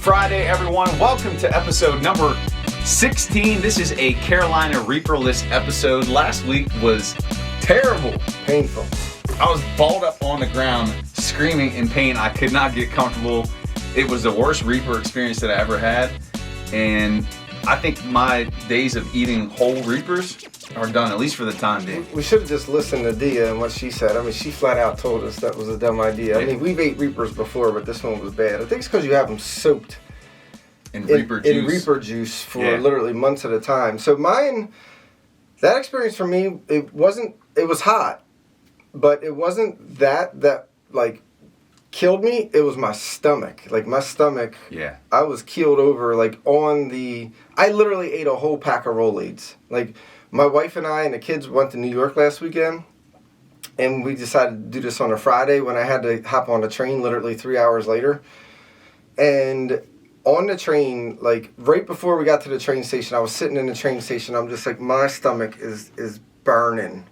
Friday, everyone. Welcome to episode number 16. This is a Carolina Reaper-less episode. Last week was terrible. Painful. I was balled up on the ground, screaming in pain. I could not get comfortable. It was the worst Reaper experience that I ever had. And I think my days of eating whole Reapers are done, at least for the time being. We should have just listened to Dia and what she said. I mean, she flat out told us that was a dumb idea. I mean, we've ate Reapers before, but this one was bad. I think it's because you have them soaked in Reaper juice for literally months at a time. So mine, that experience for me, it was hot, but it wasn't that like killed me. It was my stomach. Like my stomach, I was keeled over like I literally ate a whole pack of Rolaids. Like my wife and I and the kids went to New York last weekend, and we decided to do this on a Friday when I had to hop on a train literally 3 hours later. And on the train, like right before we got to the train station, I was sitting in the train station. I'm just like, my stomach is burning.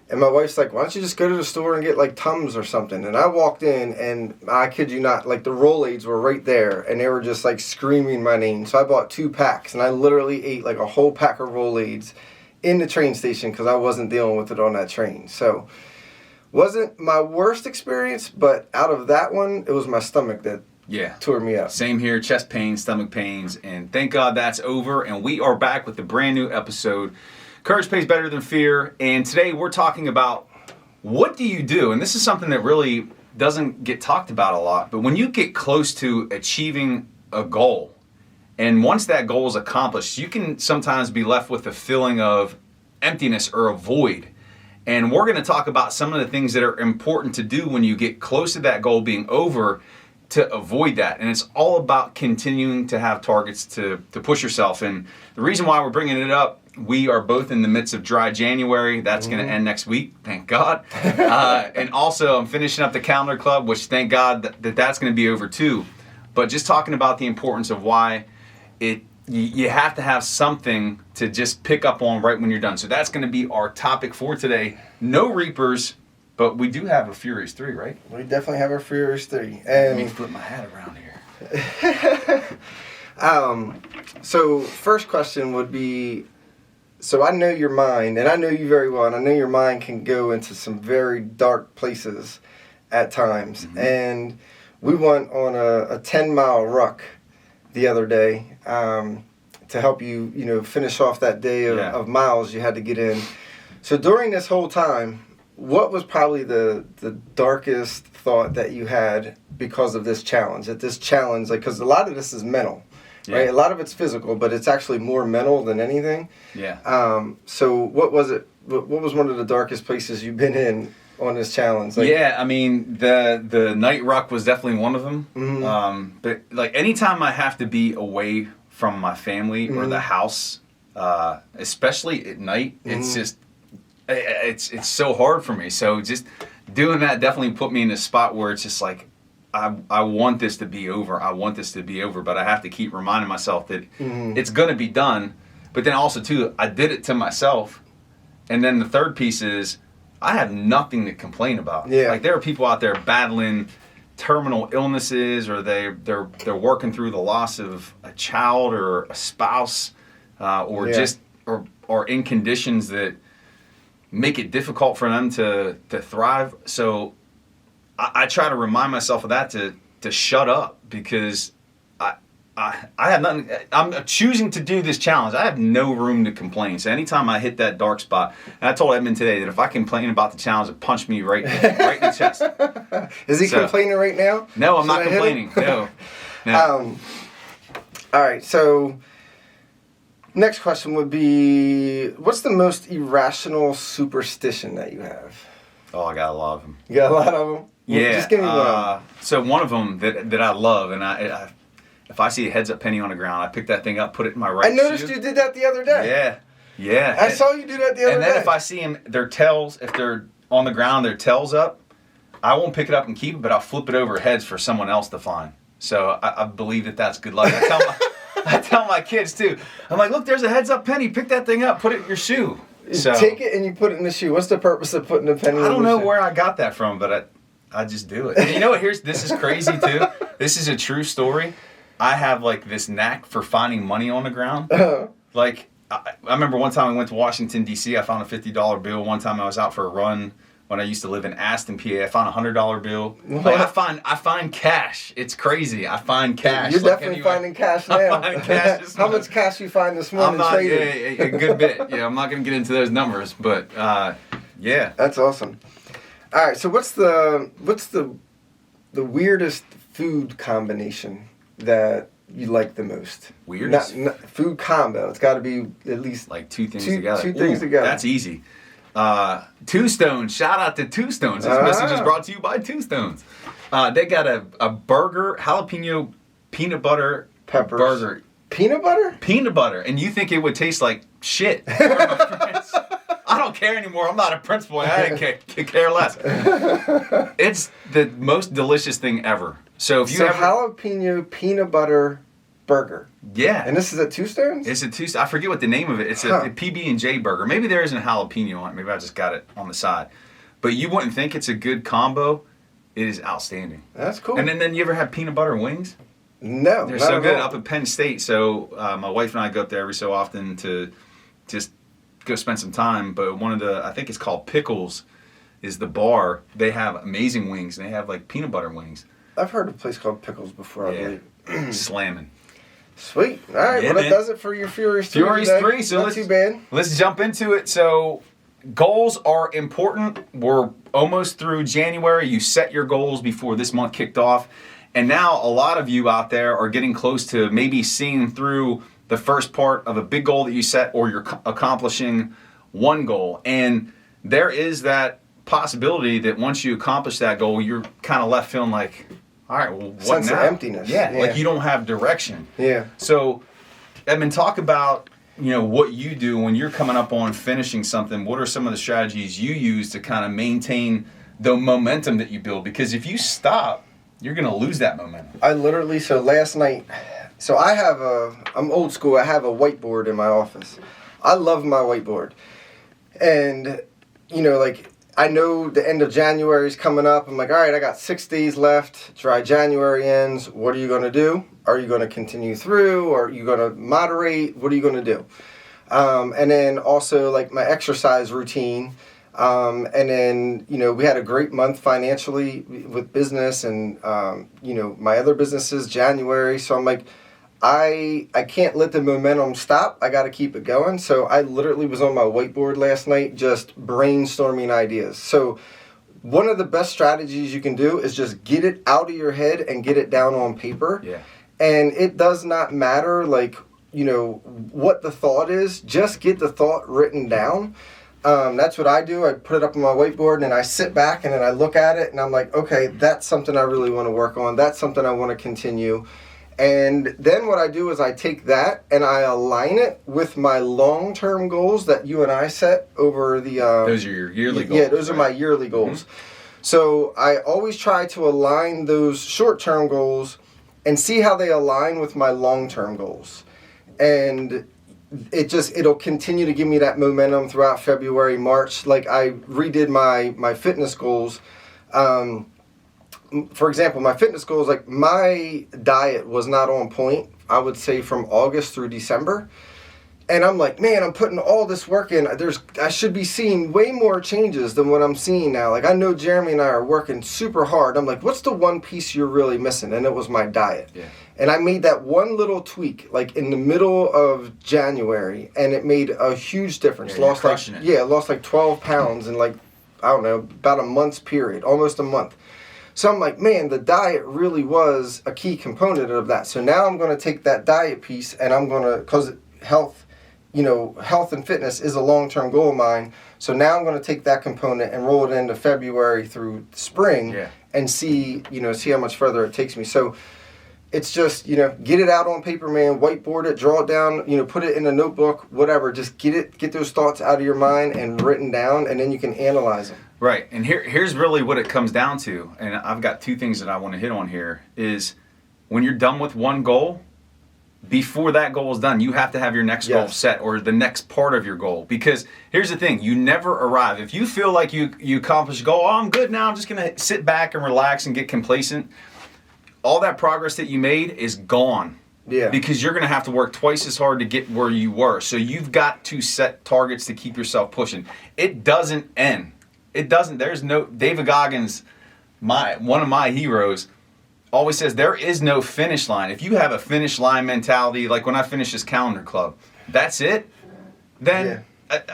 And my wife's like, why don't you just go to the store and get like Tums or something? And I walked in, and I kid you not, like the Rolaids were right there, and they were just like screaming my name. So I bought 2 packs, and I literally ate like a whole pack of Rolaids in the train station because I wasn't dealing with it on that train. So wasn't my worst experience, but out of that one, it was my stomach that tore me up. Same here, chest pains, stomach pains, and thank God that's over, and we are back with a brand new episode. Courage pays better than fear, and today we're talking about what do you do, and this is something that really doesn't get talked about a lot, but when you get close to achieving a goal, and once that goal is accomplished, you can sometimes be left with a feeling of emptiness or a void. And we're going to talk about some of the things that are important to do when you get close to that goal being over to avoid that. And it's all about continuing to have targets to push yourself. And the reason why we're bringing it up, we are both in the midst of dry January. That's going to end next week, thank God. And also I'm finishing up the calendar club, which thank God that's going to be over too. But just talking about the importance of why you have to have something to just pick up on right when you're done. So that's going to be our topic for today. No Reapers, but we do have a Furious 3, right? We definitely have a Furious 3. Let me flip my hat around here. So first question would be, so I know your mind, and I know you very well, and I know your mind can go into some very dark places at times. Mm-hmm. And we went on a 10-mile ruck the other day to help you finish off that day of miles you had to get in. So during this whole time, what was probably the darkest thought that you had because of this challenge? At this challenge, like, because a lot of this is mental, right? A lot of it's physical, but it's actually more mental than anything. Yeah. So what was it? What was one of the darkest places you've been in on this challenge? Like, I mean, the night ruck was definitely one of them. Mm-hmm. But like anytime I have to be away from my family or the house, especially at night, it's just it's so hard for me. So just doing that definitely put me in a spot where it's just like I want this to be over. I want this to be over, but I have to keep reminding myself that it's going to be done. But then also too, I did it to myself. And then the third piece is, I have nothing to complain about. Yeah. Like there are people out there battling terminal illnesses, or they're working through the loss of a child or a spouse, or in conditions that make it difficult for them to thrive. So I try to remind myself of that to shut up, because I have nothing. I'm choosing to do this challenge. I have no room to complain. So anytime I hit that dark spot, and I told Edmund today that if I complain about the challenge, it punch me right in the chest. Is he complaining right now? No, I'm not complaining. No. All right. So next question would be, what's the most irrational superstition that you have? Oh, I got a lot of them. You got a lot of them? Yeah. Just give me one. So one of them that I love, and I if I see a heads-up penny on the ground, I pick that thing up, put it in my right shoe. I noticed you did that the other day. Yeah. I saw you do that the other day. And then if I see them, their tails, if they're on the ground, their tails up, I won't pick it up and keep it, but I'll flip it over heads for someone else to find. So I believe that that's good luck. I tell my kids too. I'm like, look, there's a heads-up penny. Pick that thing up, put it in your shoe. So, take it and you put it in the shoe. What's the purpose of putting the penny in the shoe? I don't know where I got that from, but I just do it. And you know what? This is crazy too. This is a true story. I have like this knack for finding money on the ground. Uh-huh. Like, I remember one time I went to Washington, D.C. I found a $50 bill. One time I was out for a run when I used to live in Aston, PA. I found a $100 bill. Like, I find cash. It's crazy. I find cash. You're like, definitely finding cash now. I'm finding cash. How much cash you find this morning trading? A good bit. Yeah, I'm not going to get into those numbers, but yeah. That's awesome. All right, so what's the weirdest food combination that you like the most? Weirdest? Not food combo. It's got to be at least like two things together. Two things together. That's easy. Two Stones. Shout out to Two Stones. This message is brought to you by Two Stones. They got a burger, jalapeno peanut butter Peppers. burger. Peanut butter? Peanut butter. And you think it would taste like shit. I don't care anymore. I'm not a Prince boy. I didn't care less. It's the most delicious thing ever. So if you jalapeno peanut butter burger. Yeah. And this is at Two Stones? It's a Two. I forget what the name of it. It's a PB&J burger. Maybe there isn't a jalapeno on it. Maybe I just got it on the side. But you wouldn't think it's a good combo. It is outstanding. That's cool. And then you ever have peanut butter wings? No. They're so good up at Penn State. So my wife and I go up there every so often to just go spend some time. But one of the, I think it's called Pickles, is the bar. They have amazing wings. And they have like peanut butter wings. I've heard of a place called Pickles before, I believe. Slamming. Sweet. All right. Yeah, Well, that does it for your Furious 3 Furious today. 3. So not too bad. Let's jump into it. So goals are important. We're almost through January. You set your goals before this month kicked off. And now a lot of you out there are getting close to maybe seeing through the first part of a big goal that you set, or you're accomplishing one goal. And there is that possibility that once you accomplish that goal, you're kind of left feeling like, all right, well, what sense now? of emptiness. Yeah, like you don't have direction. Yeah. So, Edmund, talk about what you do when you're coming up on finishing something. What are some of the strategies you use to kind of maintain the momentum that you build? Because if you stop, you're going to lose that momentum. I literally, so last night, so I'm old school. I have a whiteboard in my office. I love my whiteboard. And, I know the end of January is coming up. I'm like, all right, I got 6 days left. Dry January ends. What are you going to do? Are you going to continue through? Or are you going to moderate? What are you going to do? And then also like my exercise routine. And then, we had a great month financially with business and, my other businesses, January. So I'm like, I can't let the momentum stop. I got to keep it going. So I literally was on my whiteboard last night just brainstorming ideas. So one of the best strategies you can do is just get it out of your head and get it down on paper. Yeah. And it does not matter, what the thought is. Just get the thought written down. That's what I do. I put it up on my whiteboard and I sit back and then I look at it and I'm like, okay, that's something I really want to work on. That's something I want to continue. And then what I do is I take that and I align it with my long-term goals that you and I set over the... those are your yearly goals. Yeah, those are my yearly goals. Mm-hmm. So I always try to align those short-term goals and see how they align with my long-term goals. And it'll continue to give me that momentum throughout February, March. Like I redid my fitness goals. For example, my fitness goals, like my diet was not on point, I would say from August through December. And I'm like, man, I'm putting all this work in. I should be seeing way more changes than what I'm seeing now. Like I know Jeremy and I are working super hard. I'm like, what's the one piece you're really missing? And it was my diet. Yeah. And I made that one little tweak like in the middle of January and it made a huge difference. Yeah, lost like 12 pounds in like, I don't know, about a month's period, almost a month. So I'm like, man, the diet really was a key component of that. So now I'm going to take that diet piece and I'm going to, because health and fitness is a long-term goal of mine. So now I'm going to take that component and roll it into February through spring and see how much further it takes me. So it's just, get it out on paper, man, whiteboard it, draw it down, put it in a notebook, whatever. Just get those thoughts out of your mind and written down, and then you can analyze them. Right, and here's really what it comes down to, and I've got two things that I want to hit on here, is when you're done with one goal, before that goal is done, you have to have your next goal set or the next part of your goal. Because here's the thing, you never arrive. If you feel like you accomplish a goal, I'm good now, I'm just going to sit back and relax and get complacent, all that progress that you made is gone. Yeah. Because you're going to have to work twice as hard to get where you were. So you've got to set targets to keep yourself pushing. It doesn't end. It doesn't. There's no, David Goggins, one of my heroes, always says there is no finish line. If you have a finish line mentality, like when I finished this calendar club, that's it, then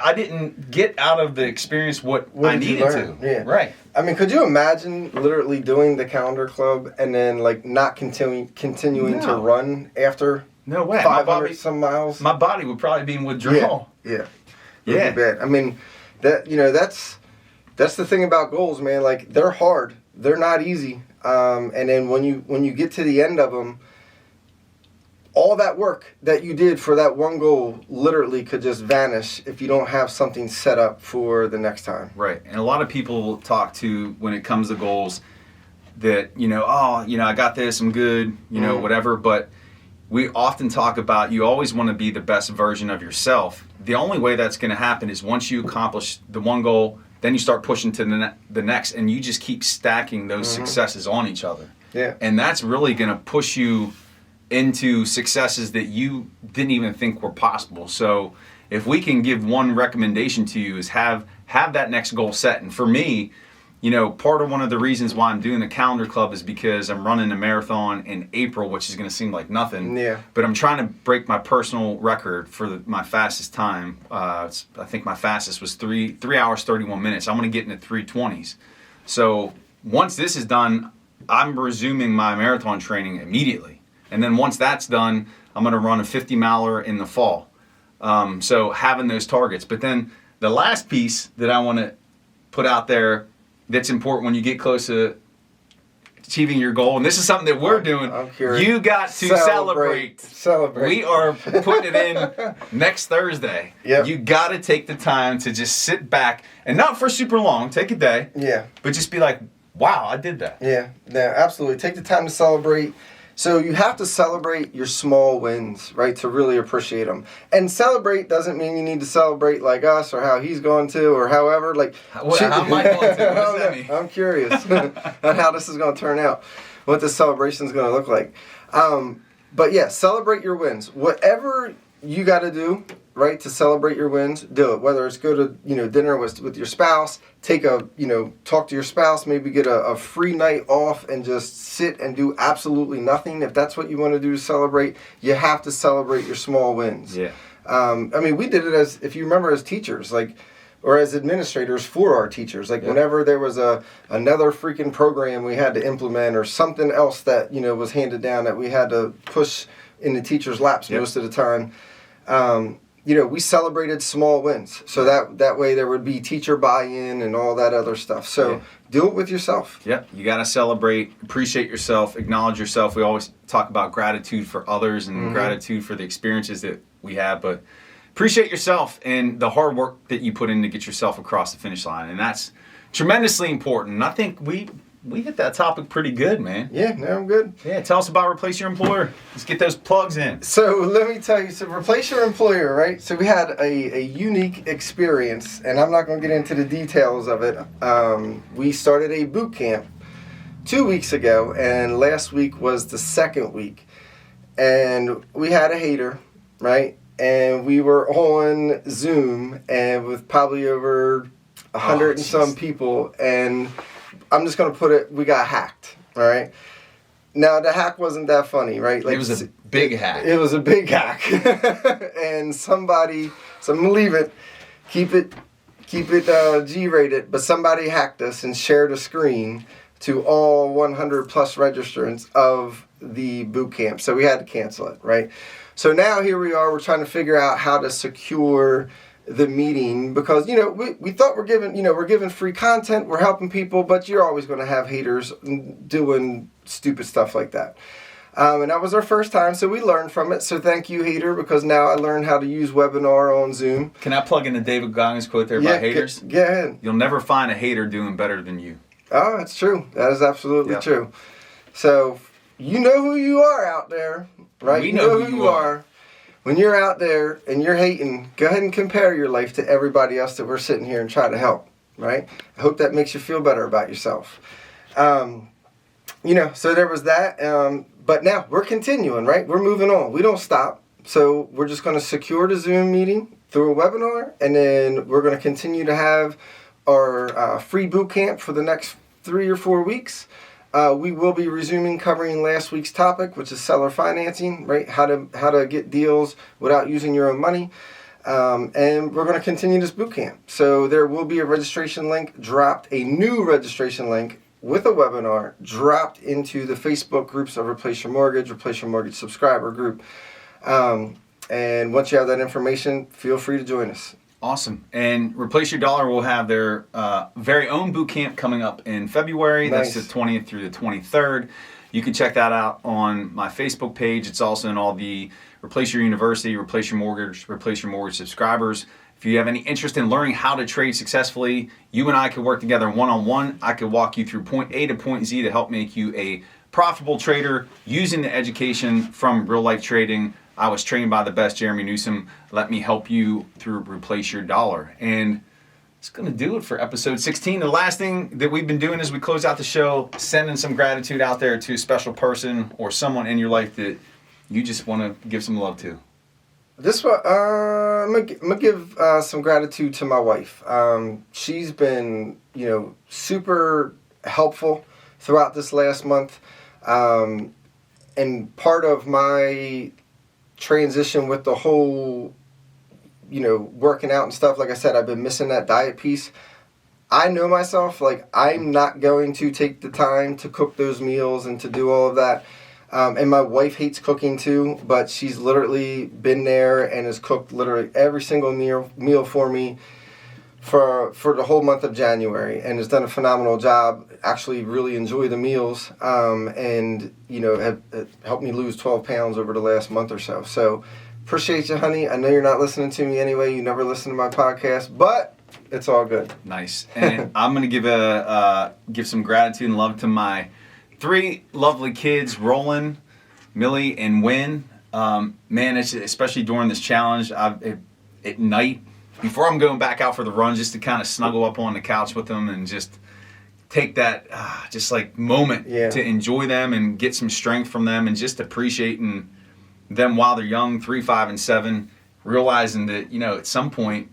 I didn't get out of the experience what I needed to. Yeah. Right. I mean, could you imagine literally doing the calendar club and then like not continuing to run after no way 500 some miles? My body would probably be in withdrawal. Yeah. Yeah. Bad. I mean, that's the thing about goals, man. Like they're hard. They're not easy. And then when you get to the end of them, all that work that you did for that one goal literally could just vanish if you don't have something set up for the next time. Right. And a lot of people talk to, when it comes to goals, that, I got this, I'm good, whatever. But we often talk about you always want to be the best version of yourself. The only way that's going to happen is once you accomplish the one goal, then you start pushing to the next, and you just keep stacking those successes on each other. Yeah. And that's really going to push you into successes that you didn't even think were possible. So if we can give one recommendation to you is have that next goal set. And for me, part of one of the reasons why I'm doing the calendar club is because I'm running a marathon in April, which is going to seem like nothing. Yeah. But I'm trying to break my personal record for my fastest time. I think my fastest was 3 hours 31 minutes. I want to get into 3:20s. So once this is done, I'm resuming my marathon training immediately. And then once that's done, I'm going to run a 50 miler in the fall. So having those targets. But then the last piece that I want to put out there that's important when you get close to achieving your goal, and this is something that we're doing, you got to celebrate. We are putting it in next Thursday. Yep. You got to take the time to just sit back, and not for super long, take a day. Yeah. But just be like, wow, I did that. Yeah, absolutely. Take the time to celebrate. So you have to celebrate your small wins, right, to really appreciate them. And celebrate doesn't mean you need to celebrate like us or how he's going to or however. Like, how am I going to? What does that mean? I'm curious on how this is going to turn out, what the celebration is going to look like. But yeah, celebrate your wins. Whatever you got to do, right, to celebrate your wins, do it. Whether it's go to dinner with your spouse, talk to your spouse, maybe get a free night off and just sit and do absolutely nothing. If that's what you want to do to celebrate, you have to celebrate your small wins. Yeah. We did it as, if you remember, as teachers, or as administrators for our teachers. Whenever there was another freaking program we had to implement or something else that was handed down that we had to push in the teachers' laps most of the time. We celebrated small wins. So that way there would be teacher buy-in and all that other stuff. So do it with yourself. Yep. You got to celebrate, appreciate yourself, acknowledge yourself. We always talk about gratitude for others and gratitude for the experiences that we have, but appreciate yourself and the hard work that you put in to get yourself across the finish line. And that's tremendously important. And I think we hit that topic pretty good, man. Yeah, no, I'm good. Yeah, tell us about Replace Your Employer. Let's get those plugs in. So let me tell you, Replace Your Employer, right? So we had a unique experience, and I'm not going to get into the details of it. We started a boot camp 2 weeks ago, and last week was the second week. And we had a hater, right? And we were on Zoom, and with probably over 100 and some people, and I'm just going to put it, we got hacked, all right? Now, the hack wasn't that funny, right? It was a big hack. It was a big hack. And so I'm going to leave it, keep it G-rated, but somebody hacked us and shared a screen to all 100 plus registrants of the boot camp. So we had to cancel it, right? So now here we are, we're trying to figure out how to secure the meeting because, we thought we're giving free content, we're helping people, but you're always going to have haters doing stupid stuff like that. And that was our first time, so we learned from it. So thank you, hater, because now I learned how to use webinar on Zoom. Can I plug in the David Goggins quote there about haters? Go ahead. You'll never find a hater doing better than you. Oh, that's true. That is absolutely true. So you know who you are out there, right? We know who you are. When you're out there and you're hating, go ahead and compare your life to everybody else that we're sitting here and try to help, right? I hope that makes you feel better about yourself. So there was that. But now we're continuing, right? We're moving on. We don't stop. So we're just going to secure the Zoom meeting through a webinar, and then we're going to continue to have our free boot camp for the next 3 or 4 weeks. We will be resuming covering last week's topic, which is seller financing, right? How to get deals without using your own money. And we're going to continue this boot camp. So there will be a registration link dropped, a new registration link with a webinar dropped into the Facebook groups of Replace Your Mortgage subscriber group. And once you have that information, feel free to join us. Awesome. And Replace Your Dollar will have their very own boot camp coming up in February. Nice. That's the 20th through the 23rd. You can check that out on my Facebook page. It's also in all the Replace Your University, Replace Your Mortgage subscribers. If you have any interest in learning how to trade successfully, you and I could work together one-on-one. I could walk you through point A to point Z to help make you a profitable trader using the education from real life trading. I was trained by the best, Jeremy Newsom. Let me help you through Replace Your Dollar. And it's going to do it for episode 16. The last thing that we've been doing as we close out the show, sending some gratitude out there to a special person or someone in your life that you just want to give some love to. This one, I'm gonna give some gratitude to my wife. She's been, super helpful throughout this last month. And part of my transition with the whole, working out and stuff, like I said, I've been missing that diet piece. I know myself, I'm not going to take the time to cook those meals and to do all of that. And my wife hates cooking too, but she's literally been there and has cooked literally every single meal for me for the whole month of January, and has done a phenomenal job. Actually really enjoy the meals, and have helped me lose 12 pounds over the last month or so. So appreciate you, honey. I know you're not listening to me anyway. You never listen to my podcast, but it's all good. Nice. And I'm going to give some gratitude and love to my 3 lovely kids, Roland, Millie, and Wynn. Man, especially during this challenge, at night, before I'm going back out for the run, just to kind of snuggle up on the couch with them and just take that moment to enjoy them and get some strength from them, and just appreciating them while they're young, 3, 5, and 7, realizing that, at some point,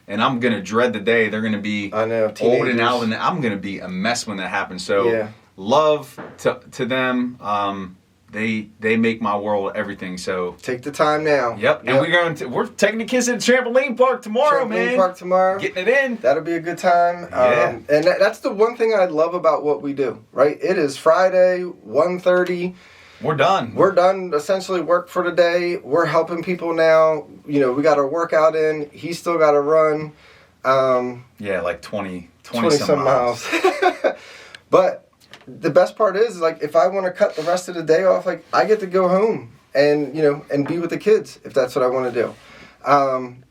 and I'm going to dread the day they're going to be old and out, and I'm going to be a mess when that happens. So love to them. They make my world everything. So take the time now. Yep. And we're taking the kids to the trampoline park tomorrow, man. Trampoline park tomorrow. Getting it in. That'll be a good time. Yeah. And that's the one thing I love about what we do, right? It is Friday, 1:30. We're done. We're done. Essentially, work for the day. We're helping people now. We got our workout in. He's still got to run. 20 some miles. But the best part is, if I want to cut the rest of the day off, I get to go home and, and be with the kids if that's what I want to do.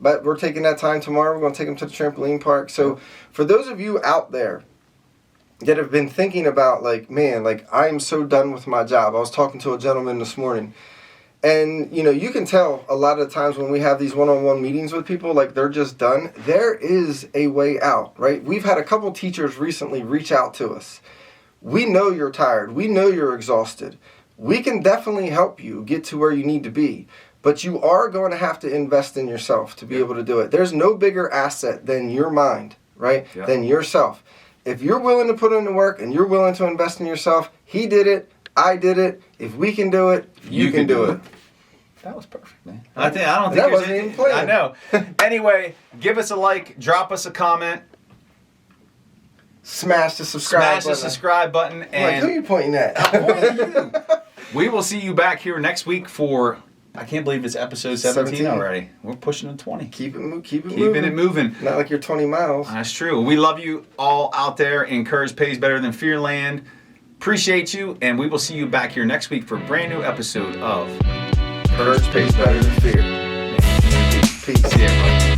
But we're taking that time tomorrow. We're going to take them to the trampoline park. So for those of you out there that have been thinking about, I'm so done with my job. I was talking to a gentleman this morning, and, you can tell a lot of the times when we have these one-on-one meetings with people, they're just done. There is a way out, right? We've had a couple teachers recently reach out to us. We know you're tired. We know you're exhausted. We can definitely help you get to where you need to be, but you are going to have to invest in yourself to be able to do it. There's no bigger asset than your mind, right? Yeah. Than yourself. If you're willing to put in the work and you're willing to invest in yourself, he did it, I did it. If we can do it, you can do it. That was perfect, man. I don't think that wasn't even planned. I know. Anyway, give us a like, drop us a comment. Smash the subscribe button. And who are you pointing at? I'm pointing at you. We will see you back here next week for, I can't believe it's episode 17 already. We're pushing to 20. Keeping it moving. Not like you're 20 miles. That's true. We love you all out there in Courage Pays Better Than Fear Land. Appreciate you, and we will see you back here next week for a brand new episode of Courage Pays Better Than Fear. Peace. See you, everybody.